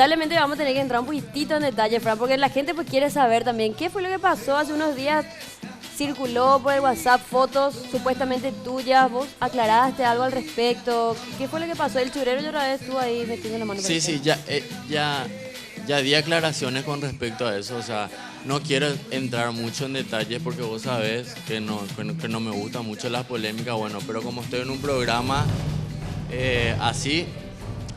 Lamentablemente vamos a tener que entrar un poquitito en detalle, Fran, porque la gente pues quiere saber también qué fue lo que pasó hace unos días. Circuló por el WhatsApp fotos supuestamente tuyas, vos aclaraste algo al respecto. ¿Qué fue lo que pasó? El churero yo otra vez estuvo ahí metiendo la mano. Sí, sí, ya di aclaraciones con respecto a eso. O sea, no quiero entrar mucho en detalles porque vos sabés que no me gusta mucho la polémica. Bueno, pero como estoy en un programa así,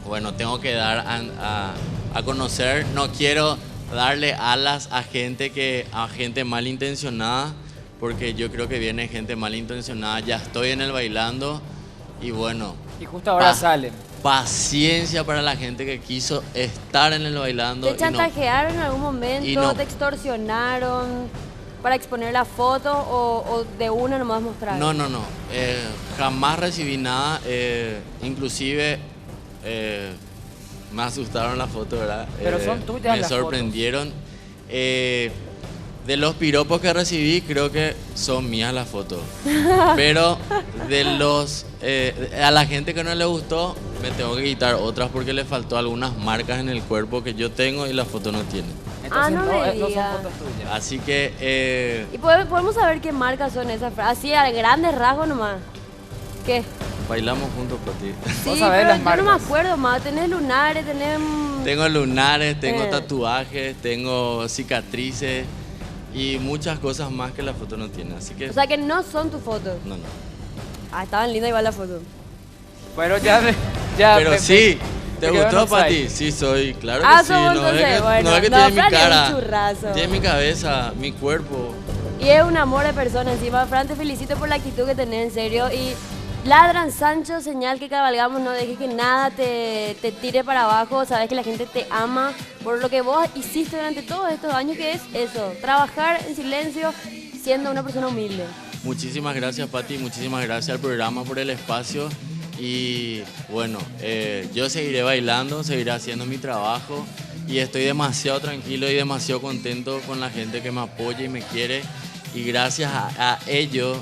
bueno, tengo que dar a conocer. No quiero darle alas a gente malintencionada, porque yo creo que viene gente malintencionada. Ya estoy en el bailando y bueno. Y justo ahora salen. Paciencia para la gente que quiso estar en el bailando. ¿Te chantajearon en algún momento? ¿Te extorsionaron para exponer la foto o de una nomás mostrar? No. Jamás recibí nada. Inclusive me asustaron las fotos, ¿verdad? Pero son tuyas las Me sorprendieron. De los piropos que recibí, creo que son mías las fotos. Pero a la gente que no le gustó, me tengo que quitar otras porque le faltó algunas marcas en el cuerpo que yo tengo y la foto no tiene. Entonces no me no son digas. fotos tuyas. Así que... ¿Y podemos saber qué marcas son esas? Así a grandes rasgos nomás. ¿Qué? bailamos juntos, Pati. Vos Sí, sabés pero las yo no me marcas. acuerdo más. Tenés lunares, tenés... Tengo lunares, tengo tatuajes, tengo cicatrices y muchas cosas más que la foto no tiene. Así que... O sea que no son tus fotos. No. Ah, estaban lindas igual las fotos. Bueno, Pero sí, ¿te me quedó gustó, en Pati? offside. Sí, soy, claro que Ah, sí. sos No entonces, es que, bueno. no es que No, tiene mi Fran es un cara, churrazo. tiene mi cabeza, mi cuerpo. Y es un amor de persona encima. Fran, te felicito por la actitud que tenés, en serio. Y ladran, Sancho, señal que cabalgamos. No dejes que nada te tire para abajo. Sabes que la gente te ama por lo que vos hiciste durante todos estos años, que es eso, trabajar en silencio siendo una persona humilde. Muchísimas gracias, Pati, muchísimas gracias al programa por el espacio. Y bueno, yo seguiré bailando, seguiré haciendo mi trabajo y estoy demasiado tranquilo y demasiado contento con la gente que me apoya y me quiere. Y gracias a ellos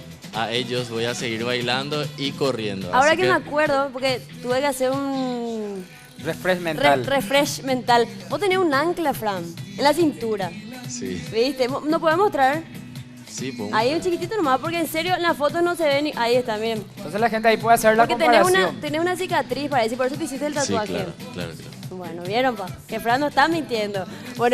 voy a seguir bailando y corriendo. Ahora Así que me acuerdo, porque tuve que hacer un refresh mental. refresh mental. Vos tenés un ancla, Fran, en la cintura. Sí, ¿Viste? ¿No podés mostrar? sí, pues. Ahí un chiquitito nomás, porque en serio en las fotos no se ve ni... Ahí está, miren. Entonces la gente ahí puede hacer la Porque tenés comparación. una cicatriz, parece, y por eso te hiciste el Sí, tatuaje. claro. Bueno, vieron, pa, que Fran no está mintiendo. Bueno,